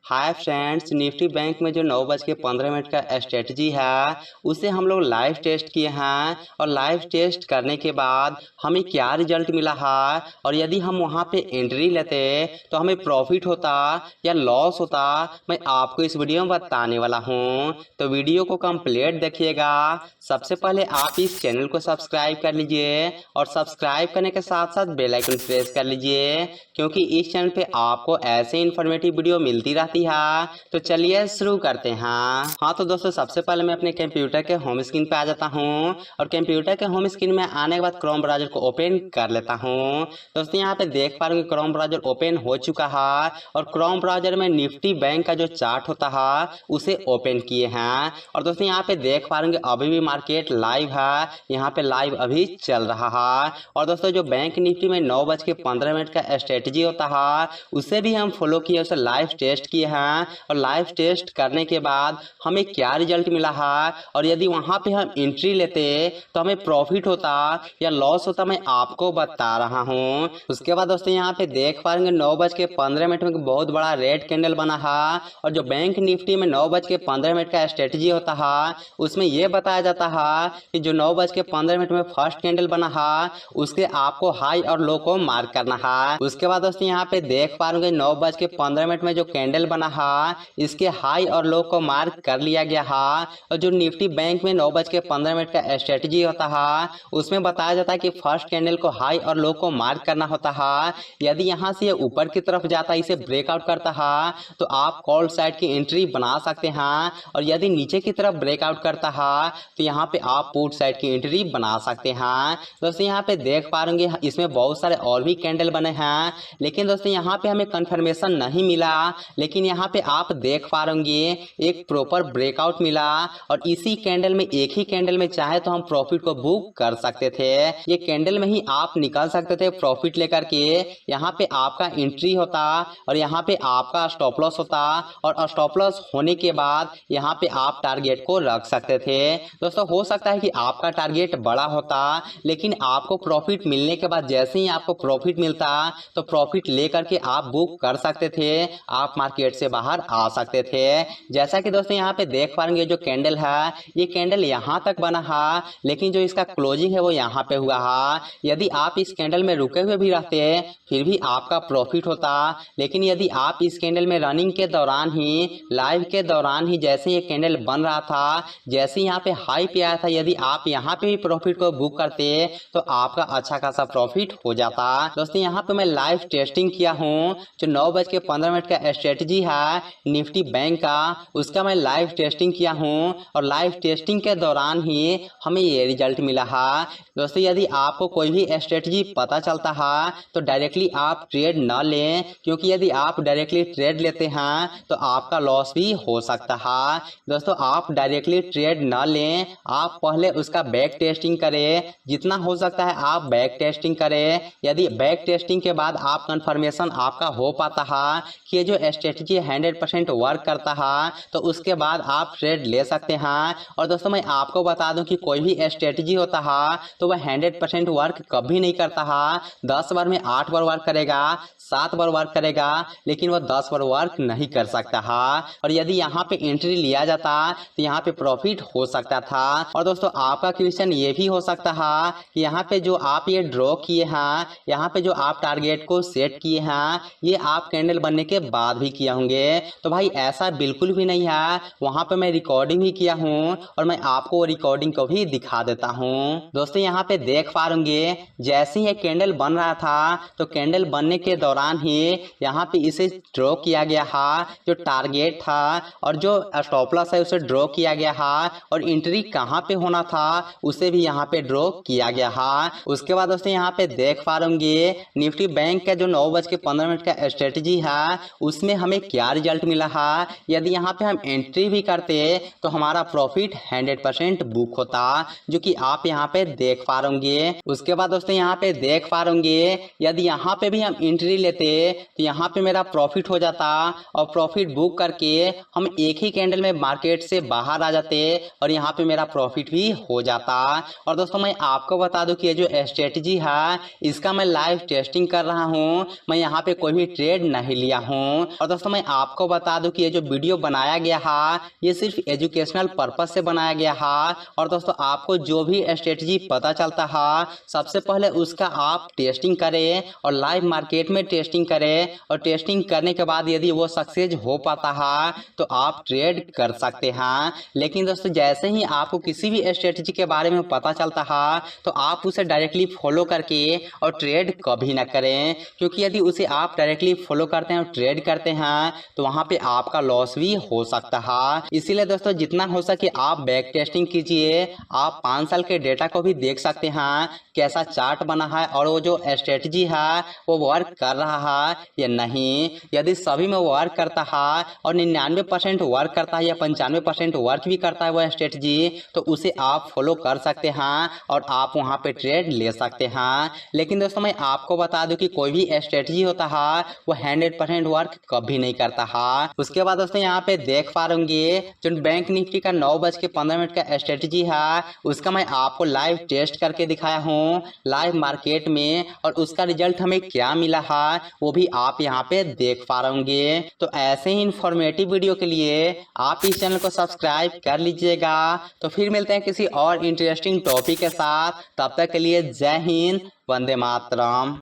Hi friends, Nifty bank में जो 9:15 का स्ट्रेटजी है उसे हम लोग लाइव टेस्ट किए हैं और लाइव टेस्ट करने के बाद हमें क्या रिजल्ट मिला है और यदि हम वहां पे एंट्री लेते तो हमें प्रॉफिट होता या लॉस होता, मैं आपको इस वीडियो में बताने वाला हूं। तो वीडियो को कंप्लीट देखिएगा। सबसे पहले आप इस चैनल को सब्सक्राइब कर लीजिए और सब्सक्राइब करने के साथ साथ बेल आइकन प्रेस कर लीजिए, क्योंकि इस चैनल पे आपको ऐसे इन्फॉर्मेटिव वीडियो मिलती रहती है। तो चलिए शुरू करते हैं। हाँ तो दोस्तों, सबसे पहले मैं अपने कंप्यूटर के होम स्क्रीन पे आ जाता हूँ और कंप्यूटर के होम स्क्रीन में आने के बाद क्रोम ब्राउजर को ओपन कर लेता हूँ। दोस्तों यहाँ पे देख पा रहे क्रोम ब्राउजर ओपन हो चुका है और क्रोम ब्राउजर में निफ्टी बैंक का जो चार्ट होता है उसे ओपन किए हैं। और दोस्तों यहाँ पे देख पा रहे अभी भी मार्केट लाइव है, यहाँ पे लाइव अभी चल रहा है। और दोस्तों जो बैंक निफ्टी में 9:15 का स्ट्रेटजी होता है उसे भी हम फॉलो किए, उसे लाइव टेस्ट किए हैं और लाइव टेस्ट करने के बाद हमें क्या रिजल्ट मिला है और यदि वहां पे हम एंट्री लेते तो हमें प्रॉफिट होता या लॉस होता, मैं आपको बता रहा हूं। उसके बाद दोस्तों यहाँ पे देख पाएंगे 9:15 में बहुत बड़ा रेड कैंडल बना है और जो बैंक निफ्टी में 9:15 का स्ट्रेटजी होता है उसमें यह बताया जाता है कि जो 9:15 में फर्स्ट कैंडल बना है उसके आपको हाई और लो को मार्क करना है। उसके बाद दोस्तों यहाँ पे देख पा रहे 9:15 में जो कैंडल बना है इसके हाई और लो को मार्क कर लिया गया है। और जो निफ्टी बैंक में 9:15 का स्ट्रेटजी होता है उसमें बताया जाता है कि फर्स्ट कैंडल को हाई और लो को मार्क करना होता है। यदि यहाँ से ऊपर की तरफ जाता है, इसे ब्रेकआउट करता है तो आप कॉल साइड की एंट्री बना सकते हैं और यदि नीचे की तरफ ब्रेकआउट करता है तो यहाँ पे आप पुट साइड की एंट्री बना सकते हैं। दोस्तों यहाँ पे देख पा रहे इसमें बहुत सारे और भी कैंडल बने हैं, लेकिन दोस्तों यहाँ पे हमें कंफर्मेशन नहीं मिला। लेकिन यहाँ पे आप देख पा रहे एक प्रॉपर ब्रेकआउट मिला और इसी कैंडल में, एक ही कैंडल में चाहे तो हम प्रॉफिट को बुक कर सकते थे। ये कैंडल में ही आप निकल सकते थे प्रॉफिट लेकर के। यहाँ पे आपका एंट्री होता और यहाँ पे आपका स्टॉप लॉस होता और स्टॉप लॉस होने के बाद यहाँ पे आप टारगेट को रख सकते थे। दोस्तों हो सकता है कि आपका टारगेट बड़ा होता, लेकिन आपको प्रॉफिट मिलने के बाद जैसे ही आपको प्रॉफिट मिलता तो प्रॉफिट लेकर के आप बुक कर सकते थे, आप मार्केट से बाहर आ सकते थे। जैसा कि दोस्तों यहाँ पे देख पाएंगे जो कैंडल है ये कैंडल यहाँ तक बना है, लेकिन जो इसका क्लोजिंग है वो यहाँ पे हुआ है। यदि आप इस कैंडल में रुके हुए भी रहते फिर भी आपका प्रॉफिट होता, लेकिन यदि आप इस कैंडल में रनिंग के दौरान ही, लाइव के दौरान ही, जैसे ये कैंडल बन रहा था, जैसे यहाँ पे हाई पे आया था, यदि आप यहाँ पे भी प्रॉफिट को बुक करते तो आपका अच्छा खासा प्रॉफिट हो जाता। दोस्तों यहाँ पे मैं लाइव टेस्टिंग किया हूँ, जो 9:15 का स्ट्रेटजी है निफ्टी बैंक का, उसका मैं लाइव टेस्टिंग किया हूँ और लाइव टेस्टिंग के दौरान ही हमें ये रिजल्ट मिला है। दोस्तों यदि आपको कोई भी स्ट्रेटजी पता चलता है तो डायरेक्टली आप ट्रेड न लें, क्योंकि यदि आप डायरेक्टली ट्रेड लेते हैं तो आपका लॉस भी हो सकता है। दोस्तों आप डायरेक्टली ट्रेड न लें, आप पहले उसका बैक टेस्टिंग करें, जितना हो सकता है आप बैक टेस्टिंग करें। यदि बैक टेस्टिंग के बाद आप कंफर्मेशन आपका हो पाता है कि ये जो स्ट्रेटजी 100% वर्क करता है तो उसके बाद आप ट्रेड ले सकते हैं। और दोस्तों मैं आपको बता दूं कि कोई भी स्ट्रेटजी होता है तो वह 100% वर्क कभी नहीं करता है। 10 बार में 8 बार वर्क करेगा, 7 बार वर्क करेगा, लेकिन वह 10 बार वर्क नहीं कर सकता है। और यदि यहाँ पे एंट्री लिया जाता तो यहाँ पे प्रॉफिट हो सकता था। और दोस्तों आपका क्वेश्चन ये भी हो सकता है कि यहाँ पे जो आप ये ड्रॉ किए हैं, यहाँ पे जो आप टारगेट को सेट किए हैं, ये आप कैंडल बनने के बाद भी किए होंगे। तो भाई ऐसा बिल्कुल भी नहीं है, वहां पे मैं रिकॉर्डिंग भी किया हूँ और मैं आपको रिकॉर्डिंग को भी दिखा देता हूँ। दोस्तों यहाँ पे देख पा रहे जैसे ही कैंडल बन रहा था तो कैंडल बनने के दौरान ही यहाँ पे इसे ड्रॉ किया गया है, जो टारगेट था और जो स्टॉप लॉस है उसे ड्रॉ किया गया है और एंट्री कहाँ पे होना था उसे भी यहाँ पे ड्रॉ किया गया है। उसके बाद दोस्तों यहाँ पे देख पा रहे निफ्टी बैंक का जो 9:15 का स्ट्रेटजी है उसमें हमें क्या रिजल्ट मिला है। यदि यहाँ पे हम एंट्री भी करते तो हमारा प्रॉफिट 100% बुक होता, जो कि आप यहाँ पे देख पा रहे। उसके बाद दोस्तों यहाँ पे देख पा रहे यदि यहाँ पे भी हम एंट्री लेते तो यहाँ पे मेरा प्रॉफिट हो जाता और प्रॉफिट बुक करके हम एक ही कैंडल में मार्केट से बाहर आ जाते और यहाँ पे मेरा प्रॉफिट भी हो जाता। और दोस्तों मैं आपको बता दूं कि ये जो स्ट्रेटजी है इसका मैं लाइव टेस्टिंग कर रहा हूँ, मैं यहाँ पे कोई भी ट्रेड नहीं लिया हूँ। और दोस्तों मैं मैं आपको बता दूं कि ये जो वीडियो बनाया गया है ये सिर्फ एजुकेशनल पर्पस से बनाया गया है। और दोस्तों आपको जो भी स्ट्रेटजी पता चलता है सबसे पहले उसका आप टेस्टिंग करें और लाइव मार्केट में टेस्टिंग करें, और टेस्टिंग करने के बाद यदि वो सक्सेस हो पाता है तो आप ट्रेड कर सकते हैं। लेकिन दोस्तों जैसे ही आपको किसी भी स्ट्रेटजी के बारे में पता चलता है तो आप उसे डायरेक्टली फॉलो करके और ट्रेड कभी ना करें, क्योंकि यदि उसे आप डायरेक्टली फॉलो करते हैं और ट्रेड करते हैं तो वहां पे आपका लॉस भी हो सकता है। इसीलिए दोस्तों जितना हो सके आप बैक टेस्टिंग कीजिए। आप 5 साल के डेटा को भी देख सकते हैं कैसा चार्ट बना है और वो जो स्ट्रेटजी है वो वर्क कर रहा है या नहीं। यदि सभी में वर्क करता है और 99% वर्क करता है या 95% वर्क भी करता है वह स्ट्रेटजी, तो उसे आप फॉलो कर सकते हैं और आप वहां पे ट्रेड ले सकते हैं। लेकिन दोस्तों मैं आपको बता दूं कि कोई भी स्ट्रेटजी होता है वो 100% वर्क कभी नहीं करता है। उसके बाद दोस्तों यहाँ पे देख पा रहे जो बैंक निफ्टी का 9:15 का स्ट्रेटजी है उसका मैं आपको लाइव टेस्ट करके दिखाया हूँ लाइव मार्केट में, और उसका रिजल्ट हमें क्या मिला है वो भी आप यहाँ पे देख पा रहे होंगे। तो ऐसे ही इंफॉर्मेटिव वीडियो के लिए आप इस चैनल को सब्सक्राइब कर लीजिएगा। तो फिर मिलते हैं किसी और इंटरेस्टिंग टॉपिक के साथ, तब तक के लिए जय हिंद, वंदे मातरम।